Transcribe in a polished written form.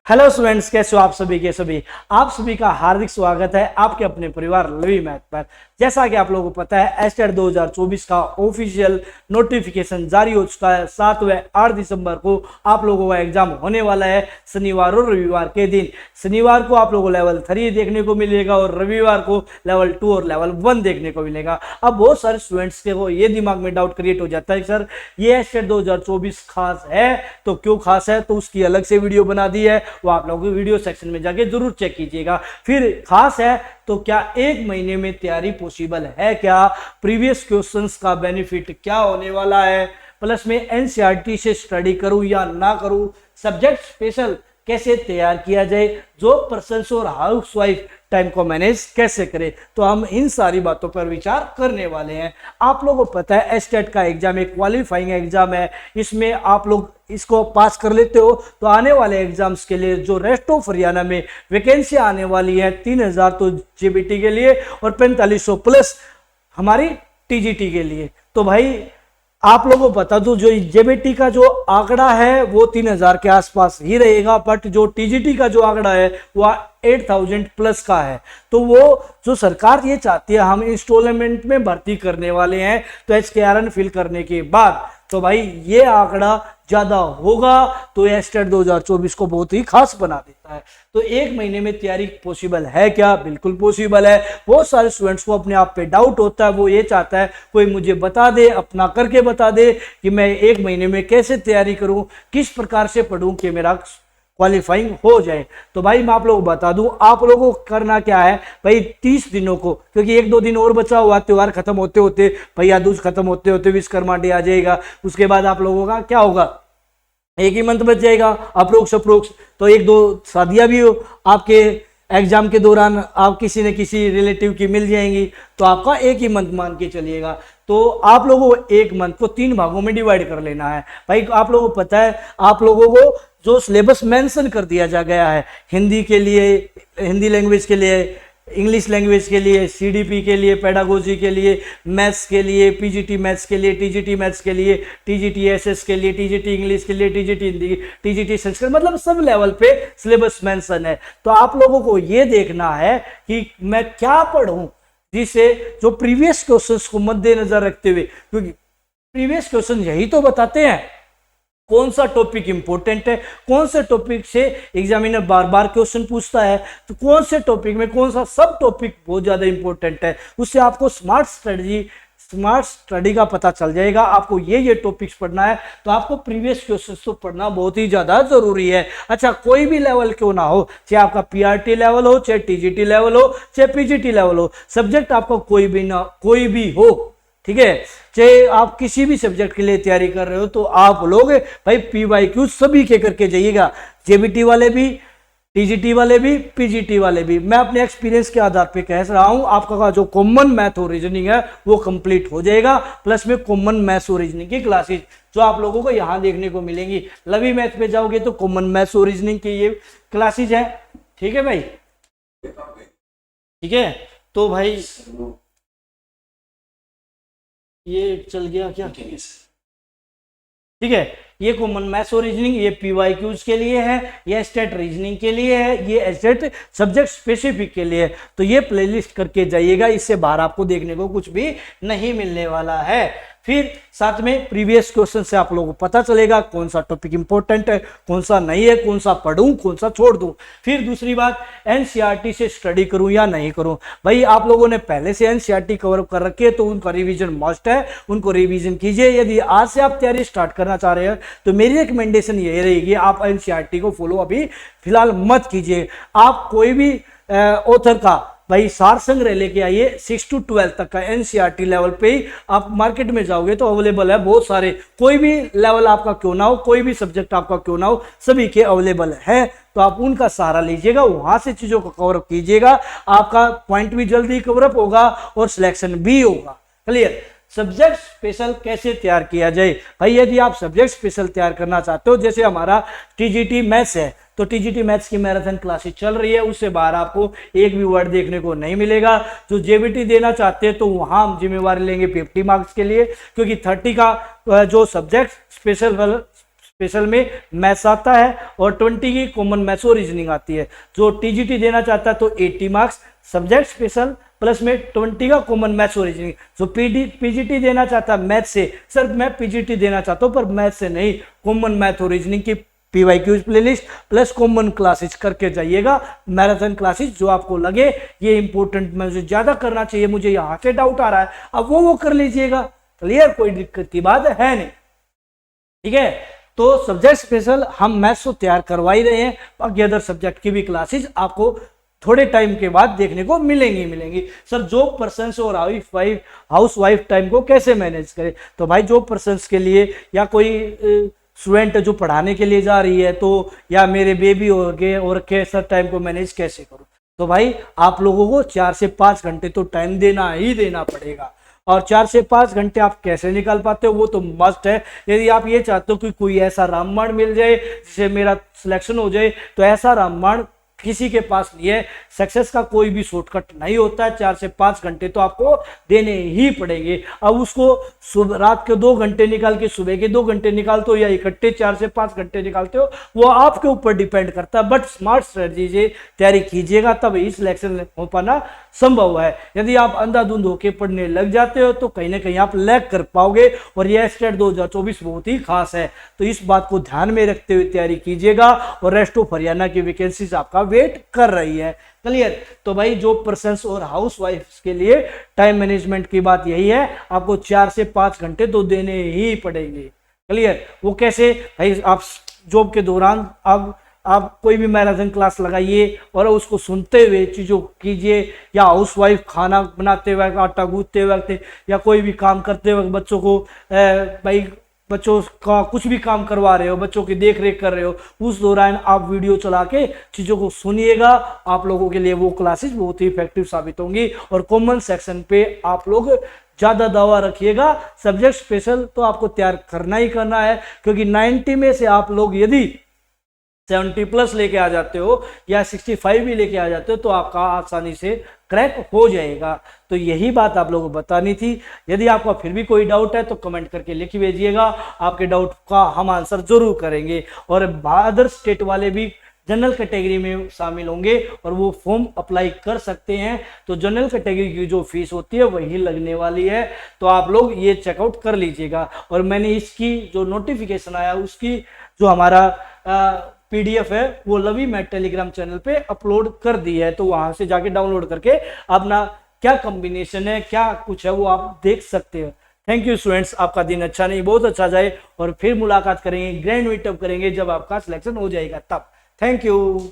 Hello students, कैसे हो आप सभी के सभी। आप सभी का हार्दिक स्वागत है आपके अपने परिवार लवी मैथ पर। जैसा कि आप लोगों को पता है एस्टेट 2024 का ऑफिशियल नोटिफिकेशन जारी हो चुका है। 7 व 8 दिसंबर को आप लोगों का एग्जाम होने वाला है, शनिवार और रविवार के दिन। शनिवार को आप लोगों को लेवल 3 देखने को मिलेगा और रविवार को लेवल 2 और लेवल 1 देखने को मिलेगा। अब बहुत सारे स्टूडेंट्स के को ये दिमाग में डाउट क्रिएट हो जाता है, सर ये एस्टेट 2024 खास है तो क्यों खास है, तो उसकी अलग से वीडियो बना दी है, वो आप लोगों को वीडियो सेक्शन में जाके जरूर चेक कीजिएगा। फिर खास है तो क्या 1 महीने में तैयारी पॉसिबल है, क्या प्रीवियस क्वेश्चंस का बेनिफिट क्या होने वाला है, प्लस में एनसीईआरटी से स्टडी करूं या ना करूं, सब्जेक्ट स्पेशल कैसे तैयार किया जाए, जॉब पर्सन और हाउसवाइफ टाइम को मैनेज कैसे करें, तो हम इन सारी बातों पर विचार करने वाले हैं। आप लोगों को पता है एस्टेट का एग्जाम एक क्वालिफाइंग एग्जाम है। इसमें आप लोग इसको पास कर लेते हो तो आने वाले एग्जाम्स के लिए जो रेस्ट ऑफ हरियाणा में वैकेंसी आने वाली है 3000 तो जेबीटी के लिए और 4500 प्लस हमारी टीजीटी के लिए। तो भाई आप लोगों को बता दूं, जो जेबीटी का जो आंकड़ा है वो 3000 के आसपास ही रहेगा, बट जो टीजीटी का जो आंकड़ा है वो 8000 प्लस का है। तो वो जो सरकार ये चाहती है, हम इंस्टॉलमेंट में भर्ती करने वाले हैं तो एचकेआरएन फिल करने के बाद, तो भाई ये आंकड़ा ज्यादा होगा तो एस्टेट 2024 को बहुत ही खास बना देता है। तो 1 महीने में तैयारी पॉसिबल है क्या? बिल्कुल पॉसिबल है। बहुत सारे स्टूडेंट्स को अपने आप पे डाउट होता है, वो ये चाहता है कोई मुझे बता दे, अपना करके बता दे कि मैं 1 महीने में कैसे तैयारी करूं, किस प्रकार से पढ़ूं कि मेरा क्वालिफाइंग हो जाए। तो भाई मैं आप लोगों को बता दूं, आप लोगों को करना क्या है भाई, 30 दिनों को, क्योंकि 1-2 दिन और बचा हुआ, त्योहार खत्म होते होते, भैया दूज खत्म होते होते विश्वकर्मा डे आ जाएगा, उसके बाद आप लोगों का क्या होगा, 1 ही मंथ बच जाएगा अप्रोक्स अप्रोक्स। तो 1-2 शादियां भी हो आपके एग्जाम के दौरान, आप किसी न किसी रिलेटिव की मिल जाएंगी, तो आपका 1 ही मंथ मान के चलिएगा। तो आप लोगों को 1 मंथ को 3 भागों में डिवाइड कर लेना है। भाई आप लोगों को पता है, आप लोगों को जो सिलेबस मेंशन कर दिया जा गया है, हिंदी के लिए, हिंदी लैंग्वेज के लिए, इंग्लिश लैंग्वेज के लिए, सीडीपी के लिए, पेडागोजी के लिए, मैथ्स के लिए, पीजीटी मैथ्स के लिए, टीजीटी मैथ्स के लिए, टीजीटी एसएस के लिए, टीजीटी इंग्लिश के लिए, टीजीटी हिंदी, टीजीटी संस्कृत, मतलब सब लेवल पे सिलेबस मेंशन है। तो आप लोगों को ये देखना है कि मैं क्या पढ़ूं जिससे जो प्रीवियस क्वेश्चंस को मद्देनजर रखते हुए, क्योंकि प्रीवियस क्वेश्चन यही तो बताते हैं कौन सा टॉपिक इंपॉर्टेंट है, कौन से टॉपिक से एग्जामिनर बार बार क्वेश्चन पूछता है, तो कौन से टॉपिक में कौन सा सब टॉपिक बहुत ज्यादा इंपॉर्टेंट है, उससे आपको स्मार्ट स्टडी का पता चल जाएगा। आपको ये टॉपिक्स पढ़ना है तो आपको प्रीवियस क्वेश्चंस तो पढ़ना बहुत ही ज्यादा जरूरी है। अच्छा, कोई भी लेवल क्यों ना हो, चाहे आपका पीआरटी लेवल हो, चाहे टीजीटी लेवल हो, चाहे पीजीटी लेवल हो, सब्जेक्ट आपका कोई भी हो, ठीक है, चाहे आप किसी भी सब्जेक्ट के लिए तैयारी कर रहे हो, तो आप लोग भाई पीवाईक्यू सभी के करके जाइएगा, जेबीटी वाले भी, टीजीटी वाले भी, पीजीटी वाले भी। मैं अपने एक्सपीरियंस के आधार पे कह रहा हूं, आपका जो कॉमन मैथ और रीजनिंग है वो कंप्लीट हो जाएगा, प्लस में कॉमन मैथ्स और रीजनिंग की क्लासेज जो आप लोगों को यहां देखने को मिलेंगी। लवी मैथ पे जाओगे तो कॉमन मैथ्स और रीजनिंग की ये क्लासेज है, ठीक है भाई, ठीक है। तो भाई ये चल गया क्या, ठीक है, ये कॉमन मैथ्स और रीजनिंग, ये पीवाईक्यूज के लिए है, ये स्टेट रीजनिंग के लिए है, ये स्टेट सब्जेक्ट स्पेसिफिक के लिए है। तो ये प्लेलिस्ट करके जाइएगा, इससे बाहर आपको देखने को कुछ भी नहीं मिलने वाला है। फिर साथ में प्रीवियस क्वेश्चन से आप लोगों को पता चलेगा कौन सा टॉपिक इंपॉर्टेंट है, कौन सा नहीं है, कौन सा पढ़ूं, कौन सा छोड़ दूं। फिर दूसरी बात, एनसीईआरटी से स्टडी करूं या नहीं करूं। भाई आप लोगों ने पहले से एनसीईआरटी कवर कर रखी है तो उनका रिवीजन मस्ट है, उनको रिवीजन कीजिए। यदि आज से आप तैयारी स्टार्ट करना चाह रहे हैं तो मेरी रिकमेंडेशन ये रहेगी, आप एनसीईआरटी को फॉलो अभी फिलहाल मत कीजिए। आप कोई भी ऑथर का भाई सार संग्रह लेके आइए, 6 to 12 तक का एनसीईआरटी लेवल पे ही आप मार्केट में जाओगे तो अवेलेबल है बहुत सारे, कोई भी लेवल आपका क्यों ना हो, कोई भी सब्जेक्ट आपका क्यों ना हो, सभी के अवेलेबल है। तो आप उनका सहारा लीजिएगा, वहां से चीजों को कवर अप कीजिएगा, आपका पॉइंट भी जल्दी कवर अप होगा और सिलेक्शन भी होगा। क्लियर। सब्जेक्ट स्पेशल कैसे तैयार किया जाए, भाई यदि आप सब्जेक्ट स्पेशल तैयार करना चाहते हो, जैसे हमारा टीजीटी मैथ्स है तो टीजीटी मैथ्स की मैराथन क्लासेस चल रही है, उससे बाहर आपको एक भी वर्ड देखने को नहीं मिलेगा। जो जेबीटी देना चाहते हैं तो वहां हम जिम्मेवारी लेंगे 50 मार्क्स के लिए, क्योंकि 30 का जो सब्जेक्ट स्पेशल में मैथ्स आता है और 20 की कॉमन मैथ्स और रीजनिंग आती है। जो टीजीटी देना चाहता है तो 80 मार्क्स सब्जेक्ट स्पेशल प्लस में 20 का कॉमन मैथ्स और रीजनिंग। जो पीजीटी देना चाहता है मैथ्स से, सर मैं पीजीटी देना चाहता हूँ पर मैथ्स से नहीं, कॉमन मैथ और रीजनिंग की PYQs playlist plus common classes करके जाइएगा। मैराथन क्लासेज जो आपको लगे ये इंपॉर्टेंट, मुझे ज्यादा करना चाहिए, मुझे यहाँ से डाउट आ रहा है, अब वो कर लीजिएगा। क्लियर, कोई दिक्कत की बात है नहीं। ठीक है, तो सब्जेक्ट स्पेशल हम मैथ्स तो तैयार करवा ही रहे हैं, बाकी अदर सब्जेक्ट की भी क्लासेज आपको थोड़े टाइम के बाद देखने को मिलेंगी। सर जॉब पर्सन और हाउस वाइफ टाइम को कैसे मैनेज करें? तो भाई जॉब पर्सन के लिए या कोई स्टूडेंट जो पढ़ाने के लिए जा रही है तो, या मेरे बेबी हो गए और कैसा टाइम को मैनेज कैसे करूं? तो भाई आप लोगों को 4 से 5 घंटे तो टाइम देना ही देना पड़ेगा। और 4 से 5 घंटे आप कैसे निकाल पाते हो वो तो मस्ट है। यदि आप ये चाहते हो कि कोई ऐसा रामबाण मिल जाए जिससे मेरा सिलेक्शन हो जाए, तो ऐसा रामबाण किसी के पास नहीं है। सक्सेस का कोई भी शॉर्टकट नहीं होता है। 4 से 5 घंटे तो आपको देने ही पड़ेंगे। अब उसको सुबह रात के 2 घंटे निकाल के सुबह के 2 घंटे निकालते हो या इकट्ठे 4 से 5 घंटे निकालते हो, वो आपके ऊपर डिपेंड करता है। बट स्मार्ट स्ट्रेटजी से तैयारी कीजिएगा तब ही सिलेक्शन हो पाना संभव है। यदि आप अंधाधुंध होकर पढ़ने लग जाते हो तो कहीं ना कहीं आप लैग कर पाओगे। और यह स्टेट 2024 बहुत ही खास है, तो इस बात को ध्यान में रखते हुए तैयारी कीजिएगा। और रेस्ट ऑफ हरियाणा की वैकेंसीज आपका वेट कर रही है। क्लियर, तो भाई जॉब पर्सन और हाउस वाइफ के लिए टाइम मैनेजमेंट की बात यही है, आपको 4 से 5 घंटे तो देने ही पड़ेंगे। क्लियर, वो कैसे भाई? आप जॉब के दौरान आप कोई भी मैराथन क्लास लगाइए और उसको सुनते हुए चीज़ों कीजिए, या हाउस वाइफ खाना बनाते वक्त, आटा गूंथते वक्त, या कोई भी काम करते वक्त बच्चों को भाई बच्चों का कुछ भी काम करवा रहे हो, बच्चों की देख रेख कर रहे हो, उस दौरान आप वीडियो चला के चीज़ों को सुनिएगा। आप लोगों के लिए वो क्लासेस बहुत ही इफेक्टिव साबित होंगी। और कॉमन सेक्शन पे आप लोग ज़्यादा दावा रखिएगा। सब्जेक्ट स्पेशल तो आपको तैयार करना ही करना है, क्योंकि 90 में से आप लोग यदि 70+ लेके आ जाते हो या 65 भी लेके आ जाते हो तो आपका आसानी से क्रैक हो जाएगा। तो यही बात आप लोगों को बतानी थी। यदि आपका फिर भी कोई डाउट है तो कमेंट करके लिख भेजिएगा, आपके डाउट का हम आंसर जरूर करेंगे। और अदर स्टेट वाले भी जनरल कैटेगरी में शामिल होंगे और वो फॉर्म अप्लाई कर सकते हैं। तो जनरल कैटेगरी की जो फीस होती है वही लगने वाली है, तो आप लोग ये चेकआउट कर लीजिएगा। और मैंने इसकी जो नोटिफिकेशन आया उसकी जो हमारा PDF है वो लवी मैथ टेलीग्राम चैनल पे अपलोड कर दी है, तो वहां से जाके डाउनलोड करके अपना क्या कॉम्बिनेशन है, क्या कुछ है वो आप देख सकते हो। थैंक यू स्टूडेंट्स, आपका दिन अच्छा नहीं बहुत अच्छा जाए, और फिर मुलाकात करेंगे, ग्रैंड मीटअप करेंगे जब आपका सिलेक्शन हो जाएगा तब। Thank you.